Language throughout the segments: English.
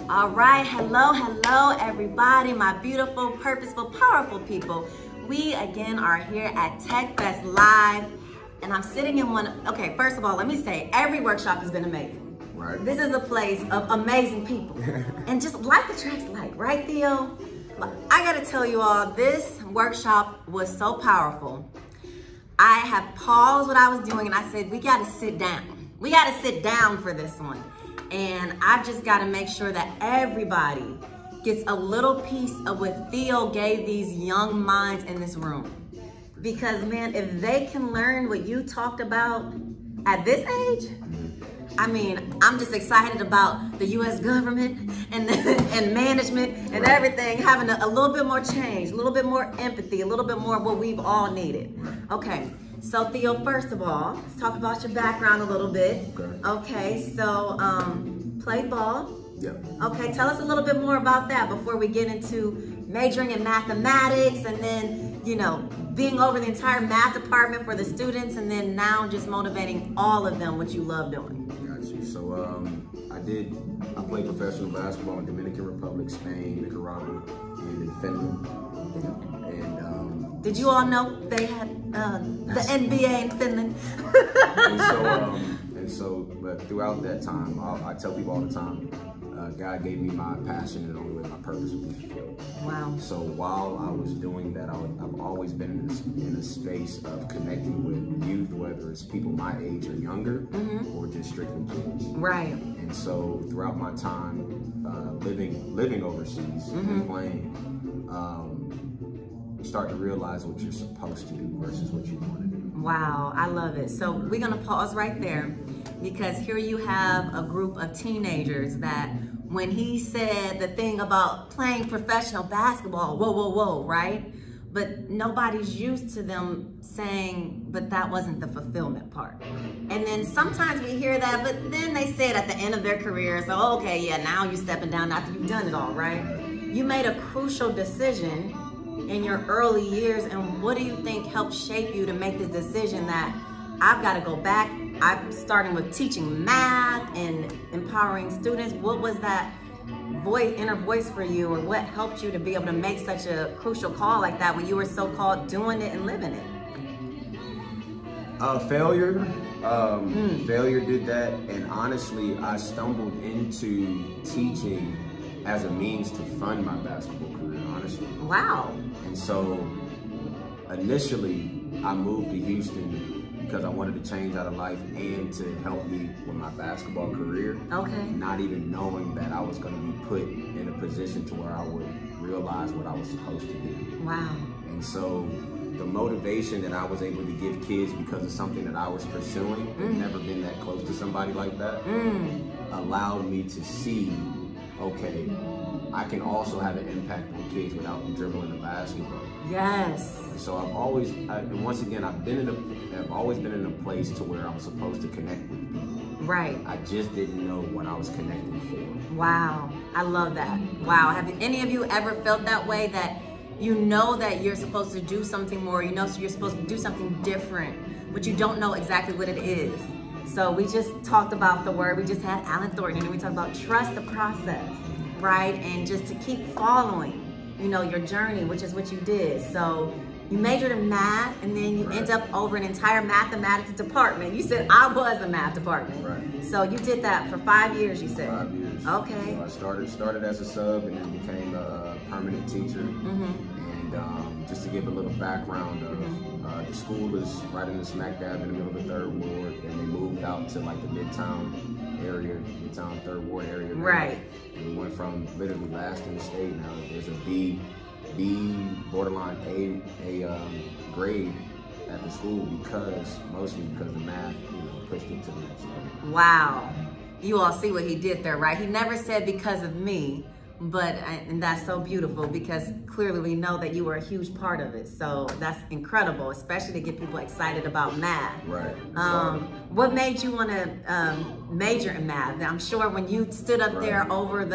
All right, hello everybody, my beautiful, purposeful, powerful people. We again are here at Tech Fest Live, and I'm sitting in one. Okay, first of all, let me say every workshop has been amazing. Right. This is a place of amazing people, and just like the tracks like, right, Theo? I gotta tell you all, this workshop was so powerful. I have paused what I was doing and I said, we gotta sit down. We gotta sit down for this one. And I've just gotta make sure that everybody gets a little piece of what Theo gave these young minds in this room. Because man, if they can learn what you talked about at this age, I mean, I'm just excited about the U.S. government and management and everything having a little bit more change, a little bit more empathy, a little bit more of what we've all needed. Okay, so Theo, first of all, let's talk about your background a little bit. Okay, so played ball. Yep. Okay, tell us a little bit more about that before we get into majoring in mathematics and then, you know, being over the entire math department for the students and then now just motivating all of them, what you love doing. Got you. So I played professional basketball in Dominican Republic, Spain, Nicaragua, and in Finland. And did you all know they had the NBA in Finland? But throughout that time, I tell people all the time, God gave me my passion and the only way my purpose would be fulfilled. Wow. So while I was doing that, I've always been in a space of connecting with youth, whether it's people my age or younger, or just strictly kids. Right. And so throughout my time living overseas and playing, you start to realize what you're supposed to do versus what you want to do. Wow, I love it. So we're gonna pause right there because here you have a group of teenagers that when he said the thing about playing professional basketball, whoa, right? But nobody's used to them saying, but that wasn't the fulfillment part. And then sometimes we hear that, but then they say it at the end of their career. So, okay, yeah, now you're stepping down after you've done it all, right? You made a crucial decision in your early years, and what do you think helped shape you to make this decision that I've got to go back? I'm starting with teaching math and empowering students. What was that inner voice for you, or what helped you to be able to make such a crucial call like that when you were so-called doing it and living it? Failure. Failure did that, and honestly, I stumbled into teaching as a means to fund my basketball career, honestly. Wow. And so initially I moved to Houston because I wanted to change out of life and to help me with my basketball career. Okay. Not even knowing that I was going to be put in a position to where I would realize what I was supposed to do. Wow. And so the motivation that I was able to give kids because of something that I was pursuing, and never been that close to somebody like that, allowed me to see, okay, I can also have an impact on kids without dribbling the basketball. Yes. And so I've always been in a place to where I was supposed to connect with people. Right. I just didn't know what I was connecting for. Wow. I love that. Wow. Have any of you ever felt that way, that you know that you're supposed to do something more, you know you're supposed to do something different, but you don't know exactly what it is? So we just talked about the word, we just had Alan Thornton, and we talked about trust the process, right? And just to keep following, you know, your journey, which is what you did. So you majored in math, and then you end up over an entire mathematics department. You said I was a math department. Right. So you did that for 5 years, you said? 5 years. Okay. So I started as a sub and then became a permanent teacher. And just to give a little background of the school is right in the smack dab in the middle of the 3rd Ward, and they moved out to like the Midtown area, Midtown 3rd Ward area. Right. And we went from literally last in the state. Now there's a B borderline A grade at the school mostly because the math, pushed it to the next level. Wow. You all see what he did there, right? He never said because of me, and that's so beautiful because clearly we know that you were a huge part of it. So that's incredible, especially to get people excited about math. Right. What made you want to major in math? I'm sure when you stood up there over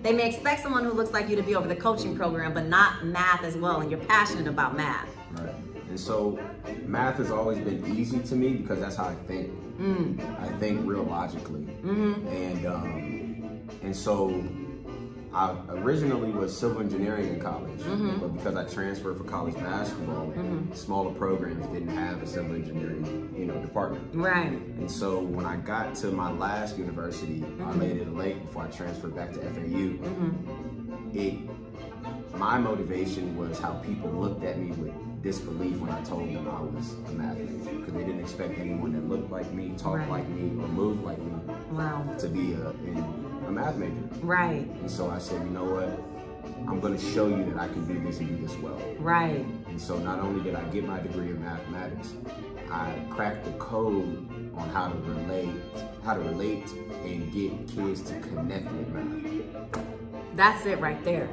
they may expect someone who looks like you to be over the coaching program, but not math as well, and you're passionate about math. Right. And so math has always been easy to me because that's how I think. I think real logically. And so I originally was civil engineering in college, but because I transferred for college basketball, smaller programs didn't have a civil engineering, department. Right. And so when I got to my last university, I laid it late before I transferred back to FAU. My motivation was how people looked at me with disbelief when I told them I was a math major, because they didn't expect anyone that looked like me, talked like me, or moved like me to be a math major. Right. And so I said, you know what? I'm going to show you that I can do this and do this well. Right. And so not only did I get my degree in mathematics, I cracked the code on how to relate and get kids to connect with math. That's it right there.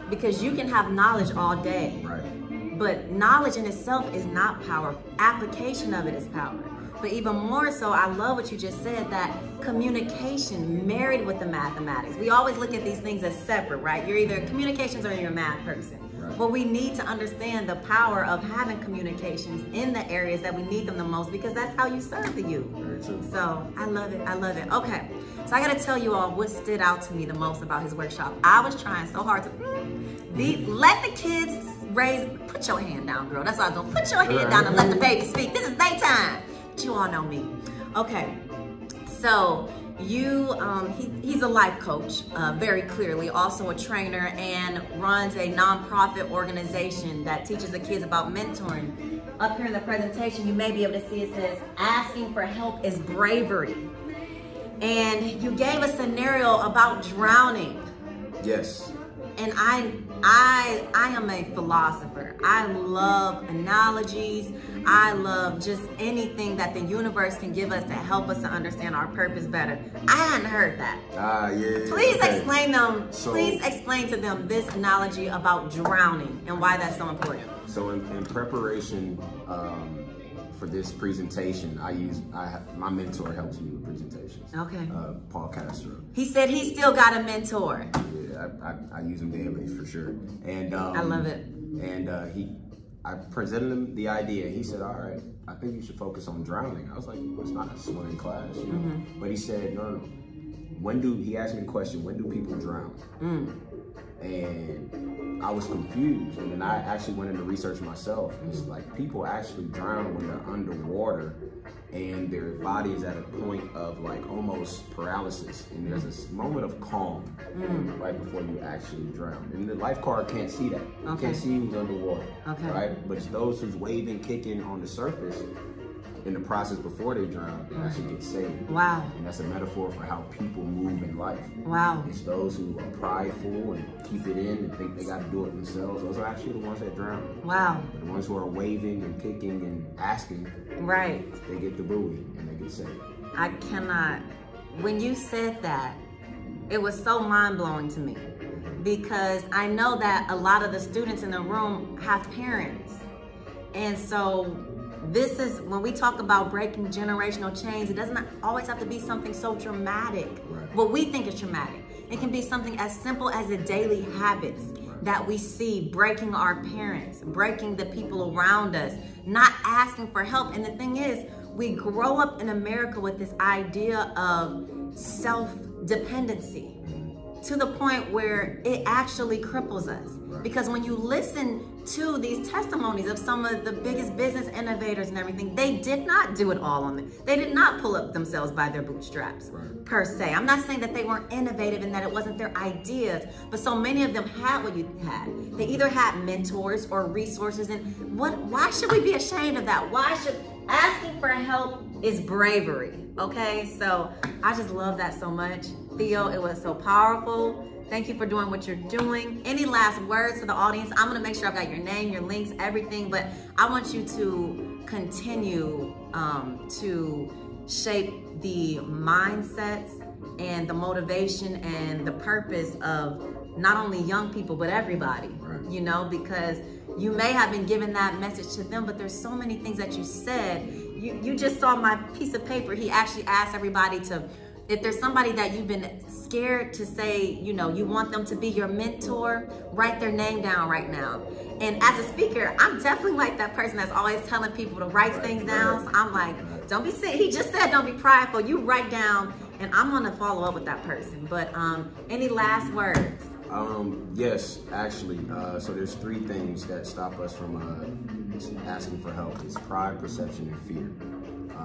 Because you can have knowledge all day. Right. But knowledge in itself is not power. Application of it is power. But even more so, I love what you just said, that communication married with the mathematics. We always look at these things as separate, right? You're either communications or you're a math person. Right. But we need to understand the power of having communications in the areas that we need them the most, because that's how you serve the youth. Very true. So I love it. I love it. Okay. So I got to tell you all what stood out to me the most about his workshop. I was trying so hard to let the kids put your hand down, girl. That's what I was doing. Put your hand down and let the baby speak. This is daytime. But you all know me. Okay. So he's a life coach, very clearly, also a trainer, and runs a nonprofit organization that teaches the kids about mentoring. Up here in the presentation, you may be able to see it says, asking for help is bravery. And you gave a scenario about drowning. Yes. And I am a philosopher. I love analogies. I love just anything that the universe can give us to help us to understand our purpose better. I hadn't heard that. Yeah. Please explain Please explain to them this analogy about drowning and why that's so important. So in preparation for this presentation, my mentor helps me with presentations. Okay. Paul Castro. He said he still got a mentor. Yeah, I use him daily for sure. And I love it. And I presented him the idea. He said, all right, I think you should focus on drowning. I was like, well, it's not a swimming class, But he said, no. He asked me the question, when do people drown? And I was confused. And then I actually went into research myself. It's like people actually drown when they're underwater and their body is at a point of like almost paralysis. And there's this moment of calm right before you actually drown. And the lifeguard can't see that. You can't see who's underwater, right? But it's those who's waving, kicking on the surface in the process before they drown, they actually get saved. Wow. And that's a metaphor for how people move in life. Wow. It's those who are prideful and keep it in and think they got to do it themselves. Those are actually the ones that drown. Wow. But the ones who are waving and kicking and asking, right, they get the buoy and they get saved. I cannot. When you said that, it was so mind-blowing to me, because I know that a lot of the students in the room have parents. And so this is, when we talk about breaking generational chains, it doesn't always have to be something so dramatic. Right. What we think is traumatic. It can be something as simple as the daily habits that we see breaking our parents, breaking the people around us, not asking for help. And the thing is, we grow up in America with this idea of self-dependency to the point where it actually cripples us. Because when you listen to these testimonies of some of the biggest business innovators and everything, they did not do it all on them. They did not pull up themselves by their bootstraps, per se. I'm not saying that they weren't innovative and that it wasn't their ideas, but so many of them had what you had. They either had mentors or resources, and why should we be ashamed of that? Why should asking for help is bravery, okay? So I just love that so much. Theo, it was so powerful. Thank you for doing what you're doing. Any last words to the audience? I'm gonna make sure I've got your name, your links, everything, but I want you to continue to shape the mindsets and the motivation and the purpose of not only young people, but everybody, you know, because you may have been giving that message to them, but there's so many things that you said. You just saw my piece of paper. He actually asked everybody to, if there's somebody that you've been scared to say, you know, you want them to be your mentor, write their name down right now. And as a speaker, I'm definitely like that person that's always telling people to write things down. So I'm like, don't be sick. He just said, don't be prideful. You write down, and I'm gonna follow up with that person. But any last words? Yes, actually. So there's 3 things that stop us from asking for help. It's pride, perception, and fear.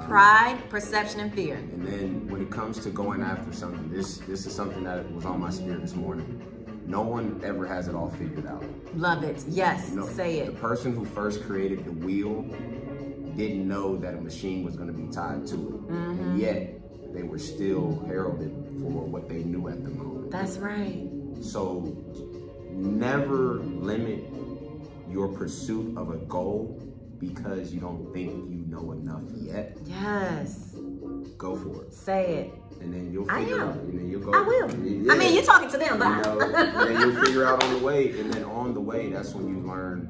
Pride, perception, and fear. And then when it comes to going after something, this is something that was on my spirit this morning. No one ever has it all figured out. Love it. Yes, You know, say the it. person who first created the wheel didn't know that a machine was going to be tied to it. And yet, they were still heralded for what they knew at the moment. That's right. So never limit your pursuit of a goal because you don't think you know enough yet. Yes. Go for it. Say it. And then you'll I figure am. out. And then you'll go. I will. Yeah. I mean, you're talking to them, but You know, and then you'll figure out on the way. And then on the way, that's when you learn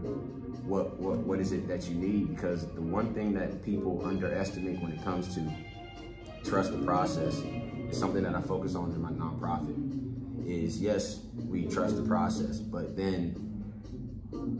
what is it that you need. Because the one thing that people underestimate when it comes to trust the process is something that I focus on in my nonprofit. Is yes, we trust the process, but then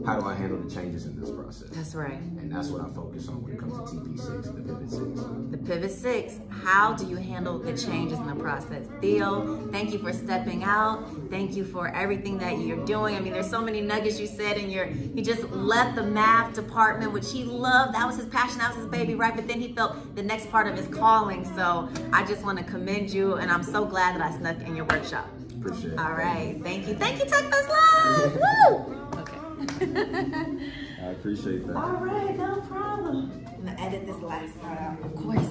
how do I handle the changes in this process? that's right. And that's what I focus on when it comes to TP6, the Pivot 6. The Pivot 6, how do you handle the changes in the process? Theo, thank you for stepping out. Thank you for everything that you're doing. I mean, there's so many nuggets you said, and he just left the math department, which he loved. That was his passion, that was his baby, right? But then he felt the next part of his calling. So I just want to commend you, and I'm so glad that I snuck in your workshop. Appreciate it. All right, thank you. Thank you, Tech Buzz Live. Woo! I appreciate that. All right, no problem. I'm gonna edit this last part out. Of course.